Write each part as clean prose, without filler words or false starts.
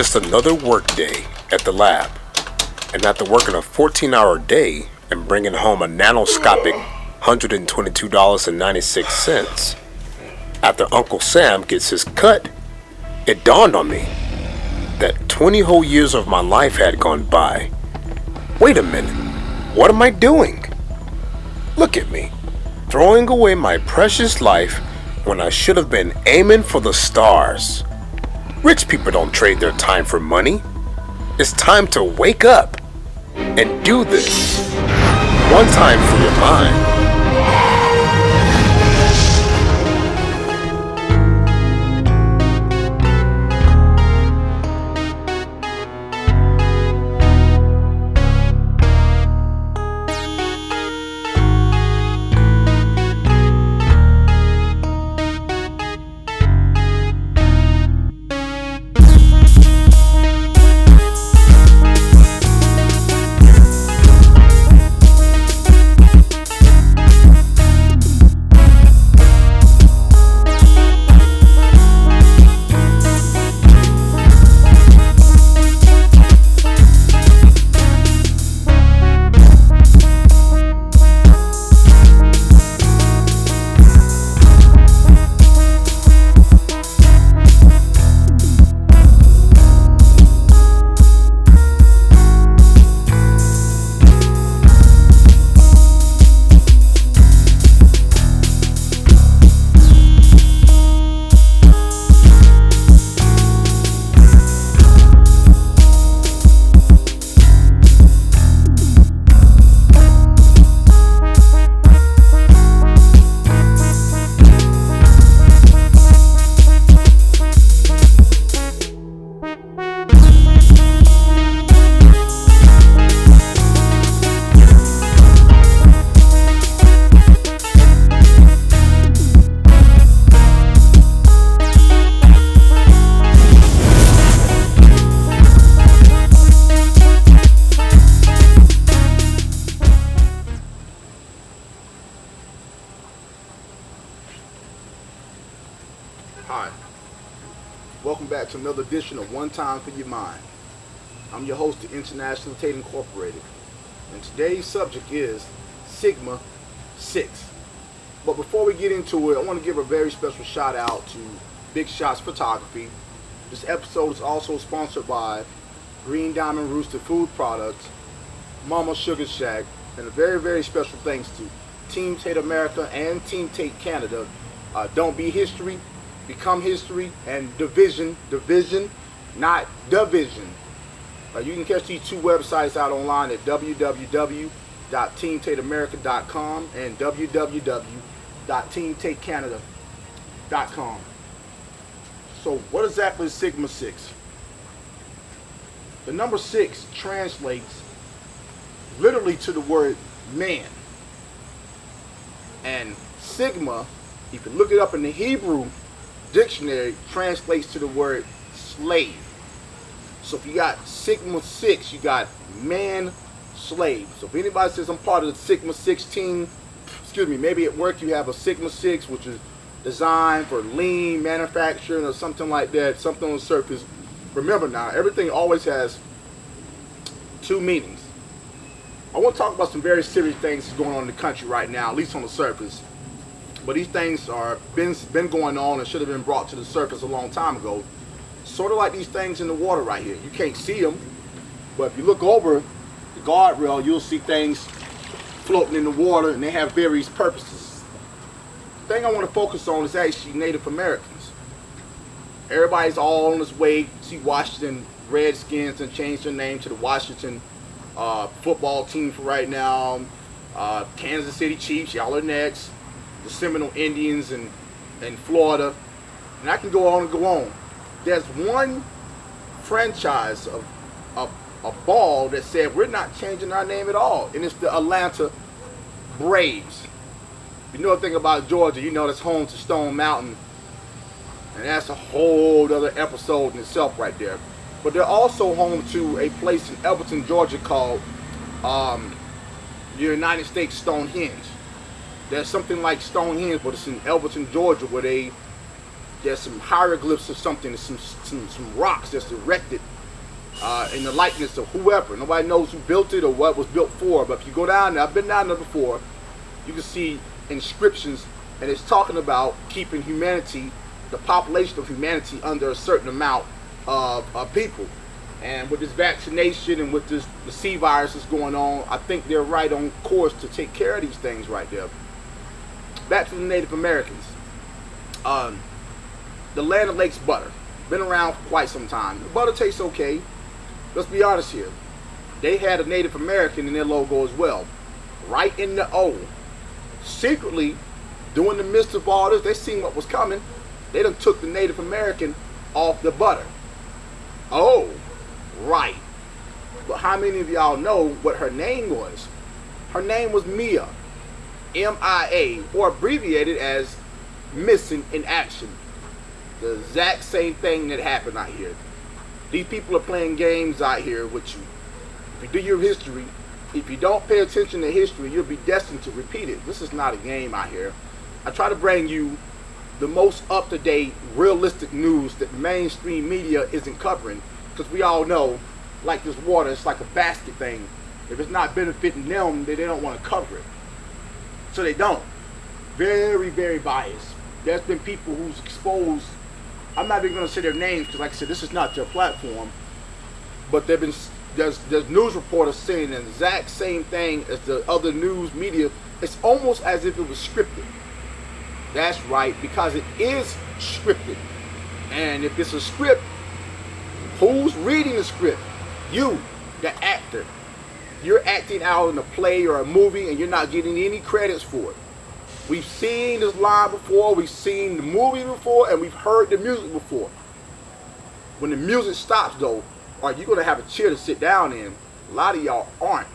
just another work day at the lab. And after working a 14-hour day and bringing home a nanoscopic $122.96, after Uncle Sam gets his cut, it dawned on me that 20 whole years of my life had gone by. Wait a minute, what am I doing? Look at me, throwing away my precious life when I should have been aiming for the stars. Rich people don't trade their time for money. It's time to wake up and do this. One time for your mind. Hi, welcome back to another edition of One Time for Your Mind. I'm your host, the International Tate Incorporated, and today's subject is Sigma 6. But before we get into it, I want to give a very special shout out to Big Shots Photography. This episode is also sponsored by Green Diamond Rooster Food Products, Mama Sugar Shack, and a very, very special thanks to Team Tate America and Team Tate Canada. Don't be history, become history, and division, not division. You can catch these two websites out online at www.teamtateamerica.com and www.teamtatecanada.com. So what exactly is Sigma 6? The number 6 translates literally to the word man. And Sigma, if you look it up in the Hebrew dictionary, translates to the word slave. So if you got Sigma 6, you got man, slave. So if anybody says I'm part of the Sigma 6 team, maybe at work you have a Sigma 6, which is designed for lean manufacturing or something like that, something on the surface. Remember now, everything always has two meanings. I want to talk about some very serious things that's going on in the country right now, at least on the surface. But these things are been going on and should have been brought to the surface a long time ago. Sort of like these things in the water right here. You can't see them, but if you look over the guardrail, you'll see things floating in the water, and they have various purposes. The thing I want to focus on is actually Native Americans. Everybody's all on its way. See Washington Redskins and changed their name to the Washington football team for right now. Kansas City Chiefs, y'all are next. The Seminole Indians in Florida, and I can go on and go on. There's one franchise of a ball that said we're not changing our name at all, and it's the Atlanta Braves. If you know a thing about Georgia, you know that's home to Stone Mountain, and that's a whole other episode in itself right there. But they're also home to a place in Elberton, Georgia called the United States Stonehenge. There's something like Stonehenge, but it's in Elberton, Georgia, where they there's some hieroglyphs or something, some rocks that's erected in the likeness of whoever. Nobody knows who built it or what was built for. But if you go down there, I've been down there before, you can see inscriptions, and it's talking about keeping humanity, the population of humanity, under a certain amount of people. And with this vaccination and with the C virus that's going on, I think they're right on course to take care of these things right there. Back to the Native Americans. The land of Lakes butter. Been around for quite some time. The butter tastes okay. Let's be honest here. They had a Native American in their logo as well. Right in the O. Secretly, during the midst of all this, they seen what was coming. They done took the Native American off the butter. Oh, right. But how many of y'all know what her name was? Her name was Mia. M-I-A, or abbreviated as Missing in Action. The exact same thing that happened out here. These people are playing games out here with you. If you do your history, if you don't pay attention to history, you'll be destined to repeat it. This is not a game out here. I try to bring you the most up-to-date, realistic news that mainstream media isn't covering. Because we all know, like this water, it's like a basket thing. If it's not benefiting them, then they don't want to cover it. So they don't. Very, very biased. There's been people who's exposed. I'm not even going to say their names because, like I said, this is not their platform. But there's news reporters saying the exact same thing as the other news media. It's almost as if it was scripted. That's right, because it is scripted. And if it's a script, who's reading the script? You, the actor. You're acting out in a play or a movie and you're not getting any credits for it. We've seen this line before, we've seen the movie before, and we've heard the music before. When the music stops though, are you going to have a chair to sit down in? A lot of y'all aren't.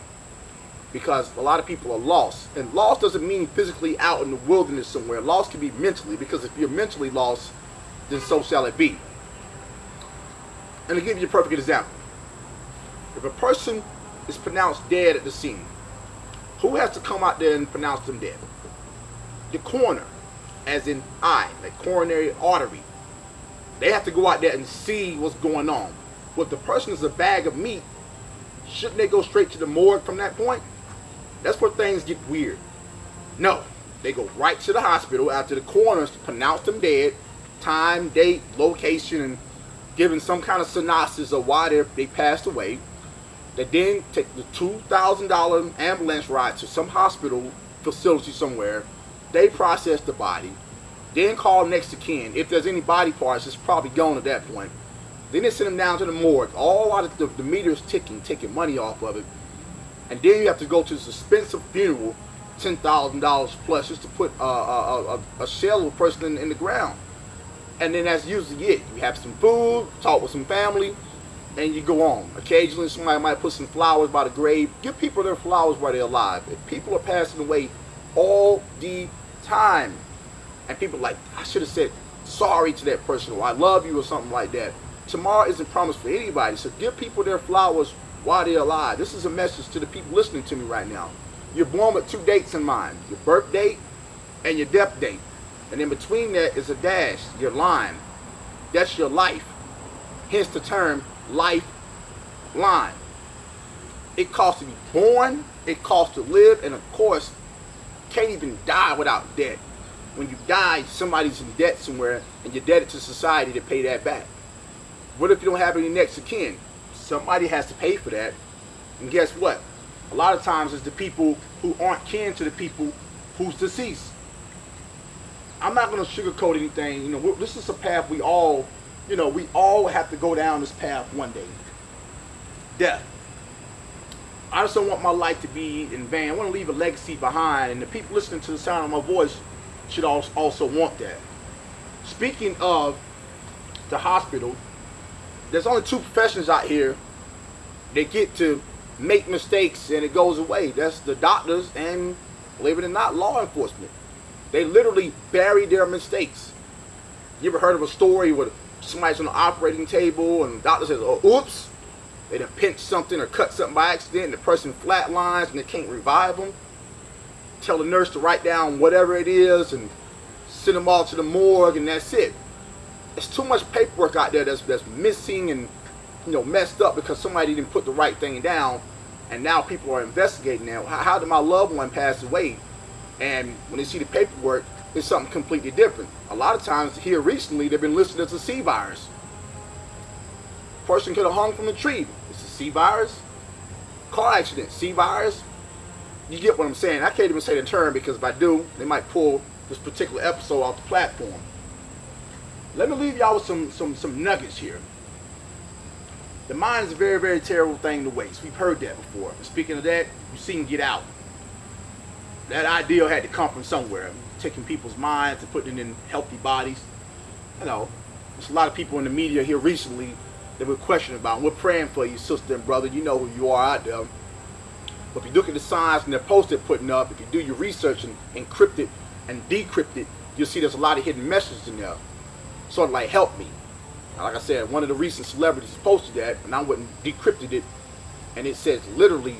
Because a lot of people are lost. And lost doesn't mean physically out in the wilderness somewhere. Lost can be mentally, because if you're mentally lost, then so shall it be. And to give you a perfect example. If a person is pronounced dead at the scene, who has to come out there and pronounce them dead? The coroner, as in eye, like coronary artery. They have to go out there and see what's going on. Well, if the person is a bag of meat, shouldn't they go straight to the morgue from that point? That's where things get weird. No, they go right to the hospital after the coroners pronounce them dead, time, date, location, and giving some kind of synopsis of why they passed away. They then take the $2,000 ambulance ride to some hospital facility somewhere. They process the body, then call next of kin. If there's any body parts, it's probably gone at that point. Then they send them down to the morgue. All out of the meter's ticking, taking money off of it. And then you have to go to this expensive funeral, $10,000 plus, just to put a shell of a person in the ground. And then that's usually it. You have some food, talk with some family, and you go on. Occasionally somebody might put some flowers by the grave. Give people their flowers while they're alive. If people are passing away all the time, and people are like, I should have said sorry to that person, or I love you, or something like that. Tomorrow isn't promised for anybody, so give people their flowers while they're alive. This is a message to the people listening to me right now. You're born with two dates in mind, your birth date and your death date. And in between that is a dash, your line. That's your life. Hence the term lifeline. It costs to be born, it costs to live, and of course, can't even die without debt. When you die, somebody's in debt somewhere, and you're indebted to society to pay that back. What if you don't have any next of kin? Somebody has to pay for that. And guess what? A lot of times it's the people who aren't kin to the people who's deceased. I'm not going to sugarcoat anything. You know, this is a path we all have to go down this path one day. Death. I just don't want my life to be in vain. I want to leave a legacy behind, and the people listening to the sound of my voice should also want that. Speaking of the hospital, there's only two professions out here that get to make mistakes and it goes away. That's the doctors and, believe it or not, law enforcement. They literally bury their mistakes. You ever heard of a story where somebody's on the operating table and the doctor says, oh, oops, they done pinched something or cut something by accident and the person flatlines and they can't revive them? Tell the nurse to write down whatever it is and send them all to the morgue and that's it. it's too much paperwork out there that's missing and messed up because somebody didn't put the right thing down, and now people are investigating now. How did my loved one pass away? And when they see the paperwork, it's something completely different. A lot of times here recently, they've been listed as a C virus. Person could have hung from a tree. It's a C virus. Car accident, C virus. You get what I'm saying? I can't even say the term because if I do, they might pull this particular episode off the platform. Let me leave y'all with some nuggets here. The mind is a very, very terrible thing to waste. We've heard that before. And speaking of that, you've seen Get Out. That ideal had to come from somewhere. Taking people's minds and putting it in healthy bodies. There's a lot of people in the media here recently that we're questioning about. We're praying for you, sister and brother. You know who you are out there. But if you look at the signs and the posts they're putting up, if you do your research and encrypt it and decrypt it, you'll see there's a lot of hidden messages in there. Sort of like, help me. Now, like I said, one of the recent celebrities posted that, and I went and decrypted it, and it says literally,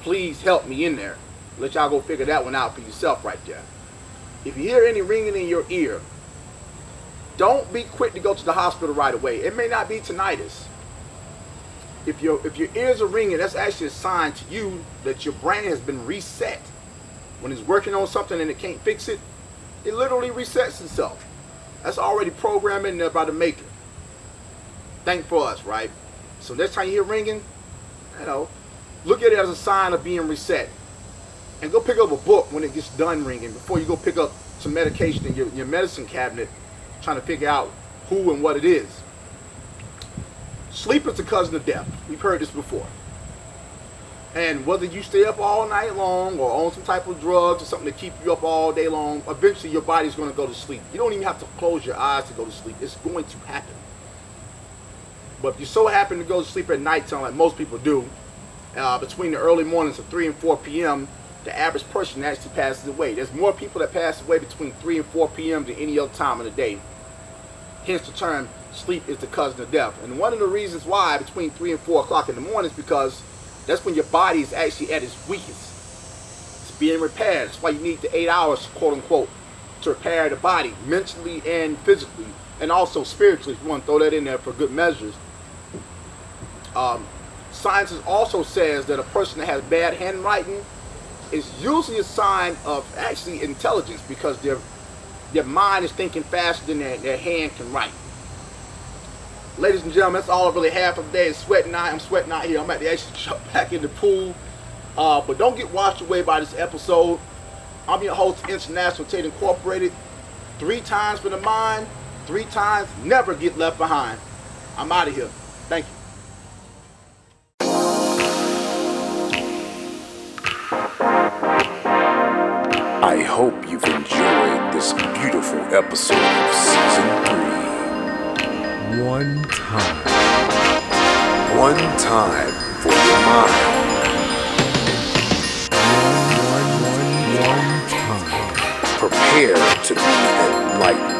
please help me in there. Let y'all go figure that one out for yourself right there. If you hear any ringing in your ear, don't be quick to go to the hospital right away. It may not be tinnitus. If your ears are ringing, that's actually a sign to you that your brain has been reset. When it's working on something and it can't fix it, it literally resets itself. That's already programmed in there by the maker. Thank for us, right? So next time you hear ringing, look at it as a sign of being reset. And go pick up a book when it gets done ringing before you go pick up some medication in your medicine cabinet trying to figure out who and what it is. Sleep is the cousin of death. We've heard this before. And whether you stay up all night long or on some type of drugs or something to keep you up all day long, eventually your body's going to go to sleep. You don't even have to close your eyes to go to sleep. It's going to happen. But if you so happen to go to sleep at nighttime like most people do, between the early mornings of 3 and 4 p.m., the average person actually passes away. There's more people that pass away between 3 and 4 p.m. than any other time of the day. Hence the term, sleep is the cousin of death. And one of the reasons why between 3 and 4 o'clock in the morning is because that's when your body is actually at its weakest. It's being repaired. That's why you need the 8 hours, quote unquote, to repair the body, mentally and physically, and also spiritually, if you want to throw that in there for good measures. Science also says that a person that has bad handwriting is usually a sign of actually intelligence because their mind is thinking faster than their hand can write. Ladies and gentlemen, that's all I really have for today. It's sweating out. I'm sweating out here. I'm at the actually jump back in the pool. But don't get washed away by this episode. I'm your host, International Tate Incorporated. 3 times for the mind, 3 times never get left behind. I'm out of here. Thank you. I hope you've enjoyed this beautiful episode of Season 3. One time. One time for your mind. One time. Prepare to be enlightened.